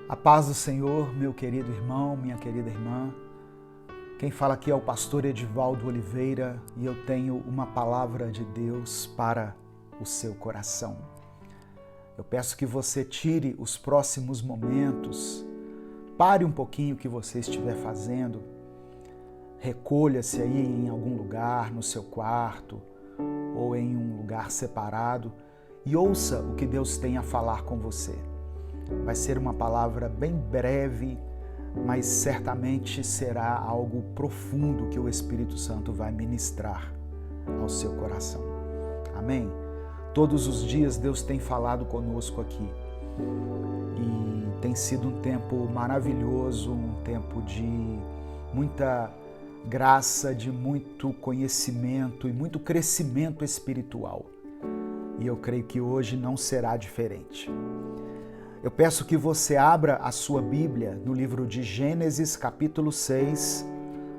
A paz do Senhor, meu querido irmão, minha querida irmã. Quem fala aqui é o pastor Edivaldo Oliveira e eu tenho uma palavra de Deus para o seu coração. Eu peço que você tire os próximos momentos, pare um pouquinho o que você estiver fazendo, recolha-se aí em algum lugar, no seu quarto ou em um lugar separado e ouça o que Deus tem a falar com você. Vai ser uma palavra bem breve, mas certamente será algo profundo que o Espírito Santo vai ministrar ao seu coração. Amém? Todos os dias Deus tem falado conosco aqui e tem sido um tempo maravilhoso, um tempo de muita graça, de muito conhecimento e muito crescimento espiritual. E eu creio que hoje não será diferente. Eu peço que você abra a sua Bíblia no livro de Gênesis, capítulo 6,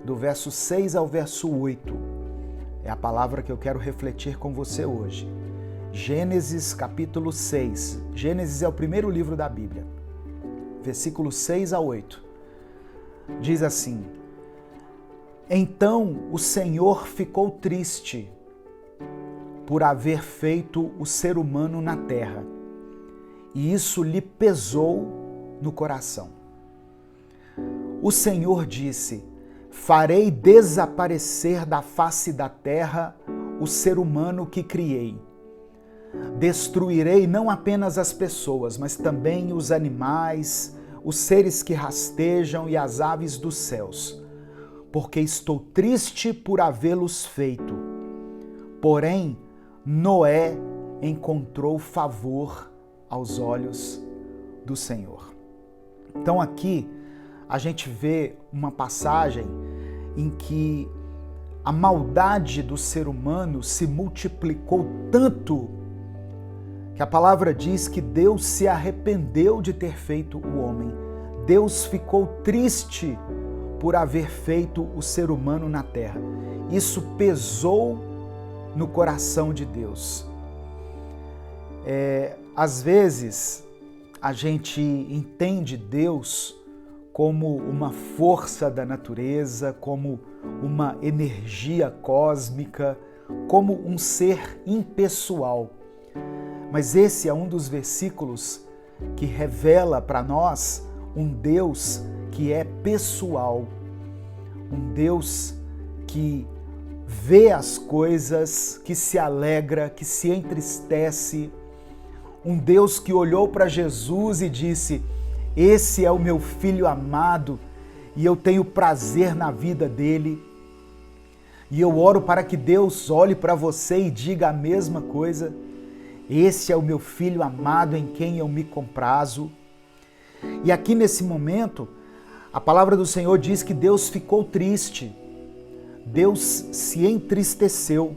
do verso 6 ao verso 8. É a palavra que eu quero refletir com você hoje. Gênesis, capítulo 6. Gênesis é o primeiro livro da Bíblia. Versículos 6 a 8. Diz assim: Então o Senhor ficou triste por haver feito o ser humano na terra, e isso lhe pesou no coração. O Senhor disse: Farei desaparecer da face da terra o ser humano que criei. Destruirei não apenas as pessoas, mas também os animais, os seres que rastejam e as aves dos céus, porque estou triste por havê-los feito. Porém, Noé encontrou favor aos olhos do Senhor. Então aqui a gente vê uma passagem em que a maldade do ser humano se multiplicou tanto que a palavra diz que Deus se arrependeu de ter feito o homem. Deus ficou triste por haver feito o ser humano na terra. Isso pesou no coração de Deus. Às vezes, a gente entende Deus como uma força da natureza, como uma energia cósmica, como um ser impessoal. Mas esse é um dos versículos que revela para nós um Deus que é pessoal, um Deus que vê as coisas, que se alegra, que se entristece, um Deus que olhou para Jesus e disse: Esse é o meu filho amado e eu tenho prazer na vida dele. E eu oro para que Deus olhe para você e diga a mesma coisa: Esse é o meu filho amado em quem eu me comprazo. E aqui nesse momento, a palavra do Senhor diz que Deus ficou triste. Deus se entristeceu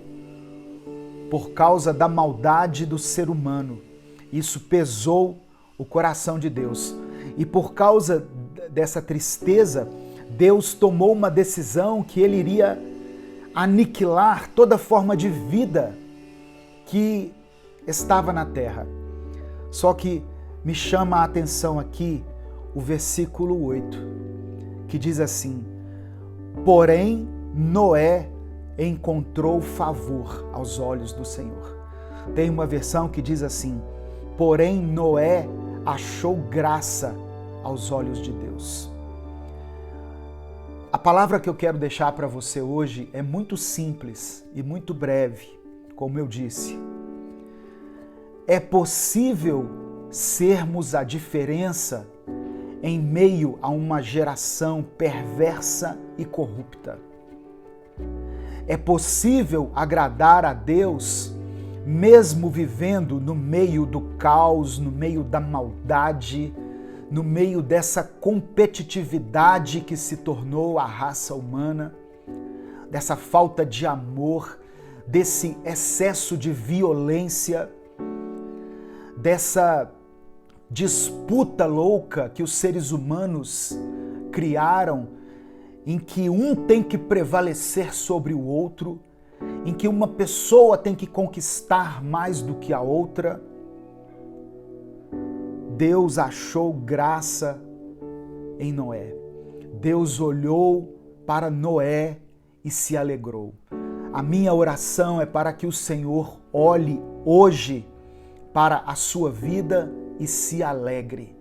por causa da maldade do ser humano. Isso pesou o coração de Deus. E por causa dessa tristeza, Deus tomou uma decisão que ele iria aniquilar toda forma de vida que estava na terra. Só que me chama a atenção aqui o versículo 8, que diz assim: Porém, Noé encontrou favor aos olhos do Senhor. Tem uma versão que diz assim: Porém, Noé achou graça aos olhos de Deus. A palavra que eu quero deixar para você hoje é muito simples e muito breve, como eu disse. É possível sermos a diferença em meio a uma geração perversa e corrupta. É possível agradar a Deus mesmo vivendo no meio do caos, no meio da maldade, no meio dessa competitividade que se tornou a raça humana, dessa falta de amor, desse excesso de violência, dessa disputa louca que os seres humanos criaram, em que um tem que prevalecer sobre o outro, em que uma pessoa tem que conquistar mais do que a outra. Deus achou graça em Noé. Deus olhou para Noé e se alegrou. A minha oração é para que o Senhor olhe hoje para a sua vida e se alegre.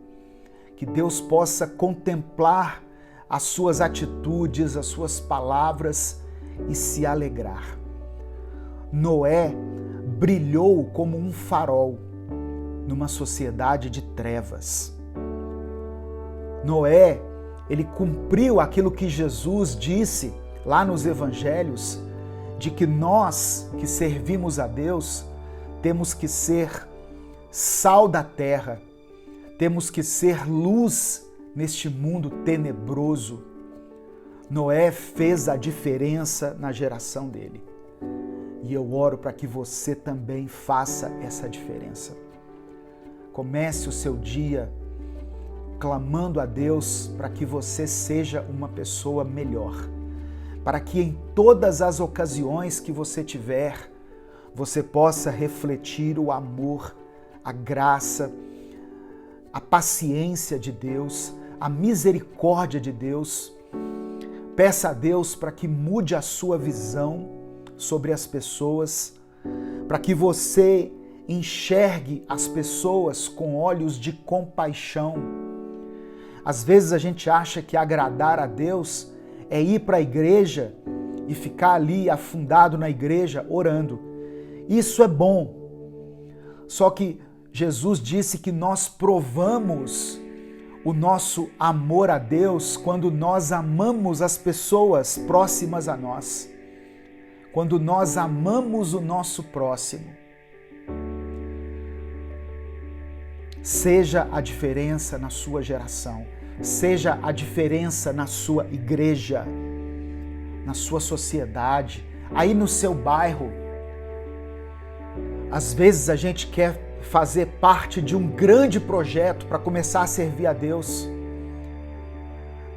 Que Deus possa contemplar as suas atitudes, as suas palavras e se alegrar. Noé brilhou como um farol numa sociedade de trevas. Noé, ele cumpriu aquilo que Jesus disse lá nos evangelhos, de que nós que servimos a Deus temos que ser sal da terra, temos que ser luz neste mundo tenebroso. Noé fez a diferença na geração dele. E eu oro para que você também faça essa diferença. Comece o seu dia clamando a Deus para que você seja uma pessoa melhor, para que em todas as ocasiões que você tiver, você possa refletir o amor, a graça, a paciência de Deus, a misericórdia de Deus. Peça a Deus para que mude a sua visão sobre as pessoas, para que você enxergue as pessoas com olhos de compaixão. Às vezes a gente acha que agradar a Deus é ir para a igreja e ficar ali afundado na igreja orando. Isso é bom. Só que Jesus disse que nós provamos o nosso amor a Deus quando nós amamos as pessoas próximas a nós. Quando nós amamos o nosso próximo. Seja a diferença na sua geração. Seja a diferença na sua igreja, na sua sociedade, aí no seu bairro. Às vezes a gente quer fazer parte de um grande projeto para começar a servir a Deus.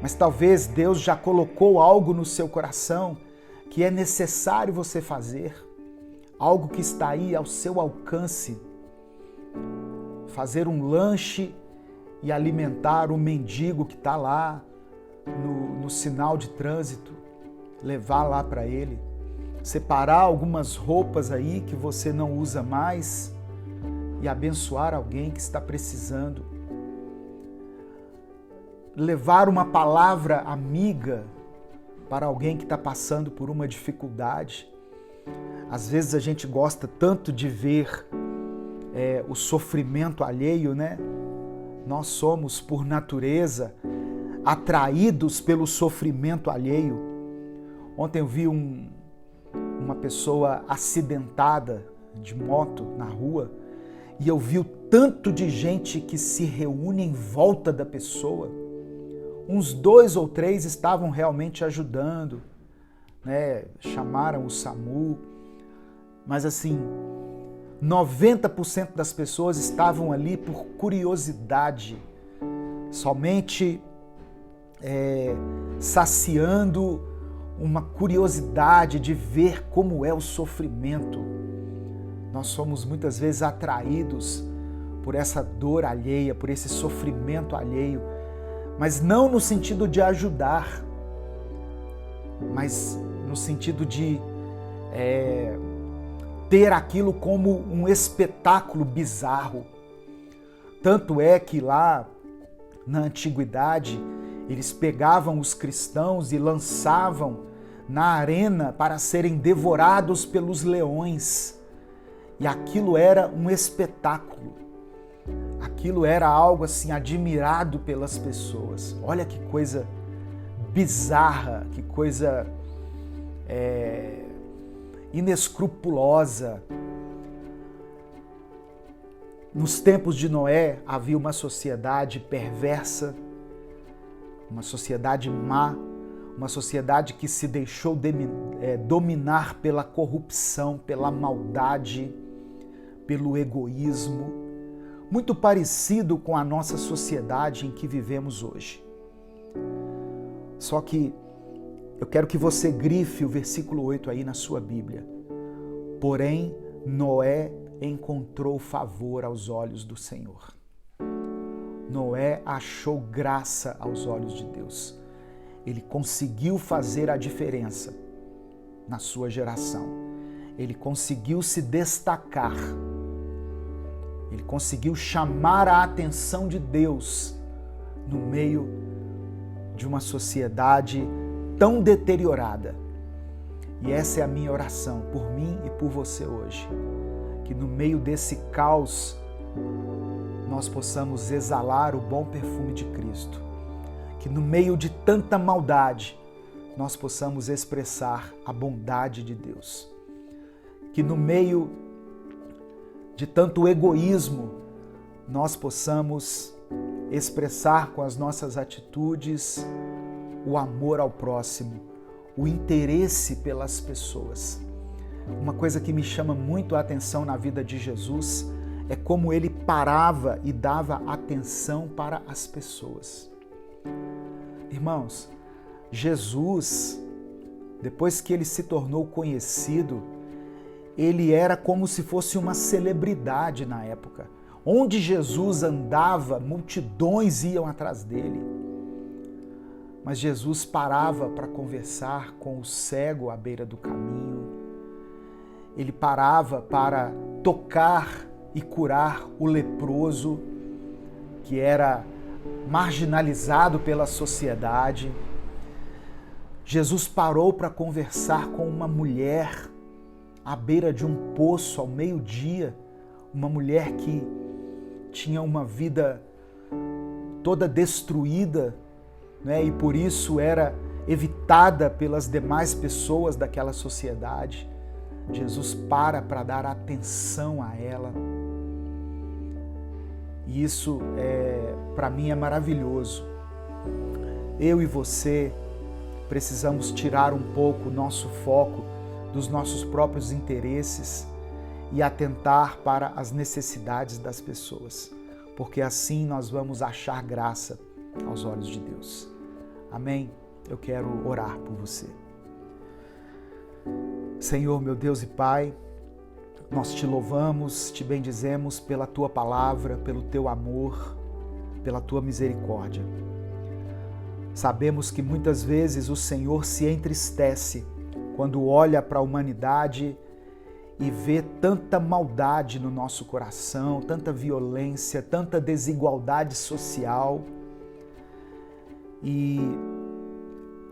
Mas talvez Deus já colocou algo no seu coração que é necessário você fazer, algo que está aí ao seu alcance. Fazer um lanche e alimentar o mendigo que está lá no sinal de trânsito, levar lá para ele. Separar algumas roupas aí que você não usa mais e abençoar alguém que está precisando. Levar uma palavra amiga para alguém que está passando por uma dificuldade. Às vezes a gente gosta tanto de ver o sofrimento alheio, né? Nós somos, por natureza, atraídos pelo sofrimento alheio. Ontem eu vi uma pessoa acidentada de moto na rua e eu vi o tanto de gente que se reúne em volta da pessoa. Uns 2 ou 3 estavam realmente ajudando, né? Chamaram o SAMU, mas assim, 90% das pessoas estavam ali por curiosidade, somente saciando uma curiosidade de ver como é o sofrimento. Nós somos muitas vezes atraídos por essa dor alheia, por esse sofrimento alheio, mas não no sentido de ajudar, mas no sentido de ter aquilo como um espetáculo bizarro. Tanto é que lá na antiguidade eles pegavam os cristãos e lançavam na arena para serem devorados pelos leões. E aquilo era um espetáculo. Aquilo era algo assim admirado pelas pessoas. Olha que coisa bizarra, que coisa inescrupulosa. Nos tempos de Noé havia uma sociedade perversa, uma sociedade má, uma sociedade que se deixou dominar pela corrupção, pela maldade, pelo egoísmo, muito parecido com a nossa sociedade em que vivemos hoje. Só que eu quero que você grife o versículo 8 aí na sua Bíblia. Porém, Noé encontrou favor aos olhos do Senhor. Noé achou graça aos olhos de Deus. Ele conseguiu fazer a diferença na sua geração. Ele conseguiu se destacar. Ele conseguiu chamar a atenção de Deus no meio de uma sociedade tão deteriorada. E essa é a minha oração por mim e por você hoje. Que no meio desse caos nós possamos exalar o bom perfume de Cristo. Que no meio de tanta maldade nós possamos expressar a bondade de Deus. Que no meio de tanto egoísmo nós possamos expressar com as nossas atitudes o amor ao próximo, o interesse pelas pessoas. Uma coisa que me chama muito a atenção na vida de Jesus é como ele parava e dava atenção para as pessoas. Irmãos, Jesus, depois que ele se tornou conhecido, ele era como se fosse uma celebridade na época. Onde Jesus andava, multidões iam atrás dele. Mas Jesus parava para conversar com o cego à beira do caminho. Ele parava para tocar e curar o leproso, que era marginalizado pela sociedade. Jesus parou para conversar com uma mulher à beira de um poço ao meio-dia, uma mulher que tinha uma vida toda destruída, né? E por isso era evitada pelas demais pessoas daquela sociedade. Jesus para dar atenção a ela. E isso, para mim, é maravilhoso. Eu e você precisamos tirar um pouco o nosso foco dos nossos próprios interesses e atentar para as necessidades das pessoas, porque assim nós vamos achar graça aos olhos de Deus. Amém? Eu quero orar por você. Senhor, meu Deus e Pai, nós te louvamos, te bendizemos pela Tua palavra, pelo Teu amor, pela Tua misericórdia. Sabemos que muitas vezes o Senhor se entristece quando olha para a humanidade e vê tanta maldade no nosso coração, tanta violência, tanta desigualdade social. E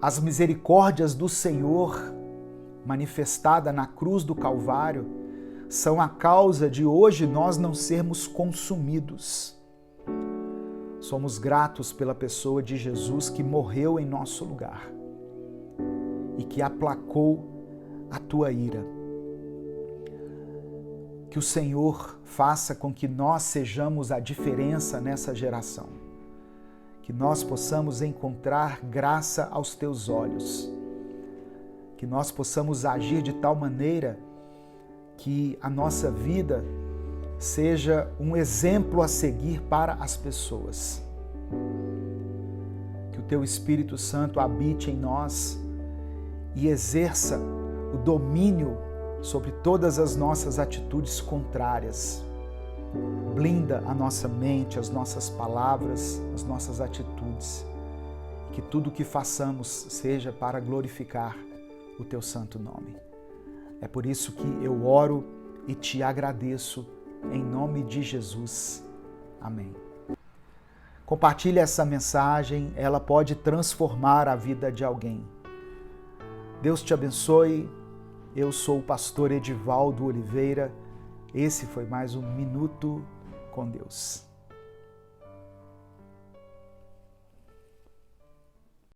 as misericórdias do Senhor, manifestada na cruz do Calvário, são a causa de hoje nós não sermos consumidos. Somos gratos pela pessoa de Jesus que morreu em nosso lugar e que aplacou a tua ira. Que o Senhor faça com que nós sejamos a diferença nessa geração. Que nós possamos encontrar graça aos teus olhos. Que nós possamos agir de tal maneira que a nossa vida seja um exemplo a seguir para as pessoas. Que o teu Espírito Santo habite em nós e exerça o domínio sobre todas as nossas atitudes contrárias. Blinda a nossa mente, as nossas palavras, as nossas atitudes. Que tudo o que façamos seja para glorificar o teu santo nome. É por isso que eu oro e te agradeço em nome de Jesus. Amém. Compartilhe essa mensagem, ela pode transformar a vida de alguém. Deus te abençoe. Eu sou o pastor Edivaldo Oliveira. Esse foi mais um Minuto com Deus.